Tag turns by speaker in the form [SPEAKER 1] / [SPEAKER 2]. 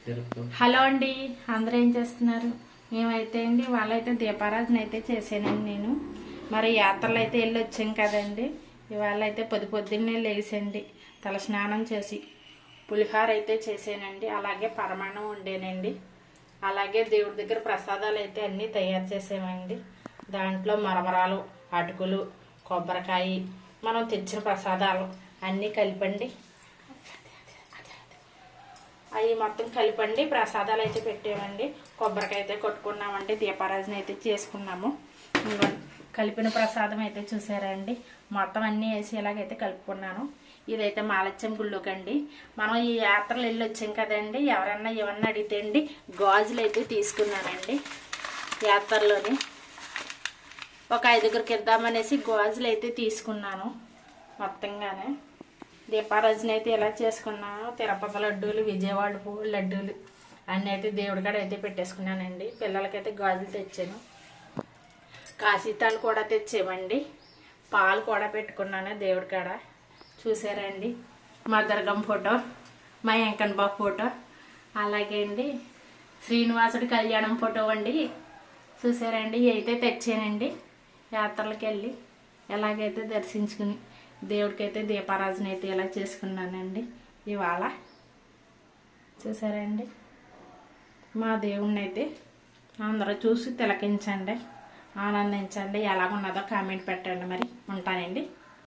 [SPEAKER 1] Hello అండి, అందరూ ఏం చేస్తున్నారు? మేమైతే అండి వాళ్ళైతే దీపారాధన అయితే చేశానండి నేను. మరి యాత్రలు అయితే వెళ్ళి వచ్చాం కదండి. ఇవాళ అయితే పొద్దున్నే లేచండి తల స్నానం చేసి పులిహార అయితే చేసానండి. అలాగే పరమాన్నం వండానండి. అలాగే దేవుడి దగ్గర ప్రసాదాలు అయితే అన్నీ తయారు చేసామండి. దాంట్లో మరమరాలు, అటుకులు, కొబ్బరికాయ, మనం తెచ్చిన ప్రసాదాలు అన్నీ కలిపండి. అవి మొత్తం కలిపండి ప్రసాదాలు అయితే పెట్టామండి. కొబ్బరికాయ అయితే కొట్టుకున్నామండి. దీపారాజన అయితే చేసుకున్నాము. కలిపిన ప్రసాదం అయితే చూసారండి. మొత్తం అన్నీ వేసి ఇలాగైతే కలుపుకున్నాను. ఇదైతే మాలత్యం గుళ్ళోకండి. మనం ఈ యాత్రలు వెళ్ళి వచ్చాం కదండి. ఎవరన్నా ఏమన్నా అడిగితే అండి గాజులు అయితే తీసుకున్నానండి. యాత్రలోని ఒక 5గురికి ఇద్దామనేసి గాజులు అయితే తీసుకున్నాను. మొత్తంగానే దీపారాజన అయితే ఎలా చేసుకున్నాను. తిరుపతి లడ్డూలు, విజయవాడ పువ్వు లడ్డూలు అన్నీ అయితే దేవుడి కాడ అయితే పెట్టేసుకున్నానండి. పిల్లలకైతే గాజులు తెచ్చాను. కాశీతాలు కూడా తెచ్చామండి. పాలు కూడా పెట్టుకున్నాను దేవుడి కాడ. చూసారండి మా దుర్గమ్మ ఫోటో, మా వెంకన్న బాబు ఫోటో, అలాగే అండి శ్రీనివాసుడి కళ్యాణం ఫోటో అండి. చూసారండి ఇవి అయితే తెచ్చానండి. యాత్రలకు వెళ్ళి ఎలాగైతే దర్శించుకుని దేవుడికైతే దీపారాజన అయితే ఇలా చేసుకున్నానండి. ఇవాళ చూసారండి మా దేవుణ్ణి అయితే అందరూ చూసి తిలకించండి, ఆనందించండి. ఎలాగున్నదో కామెంట్ పెట్టండి. మరి ఉంటానండి.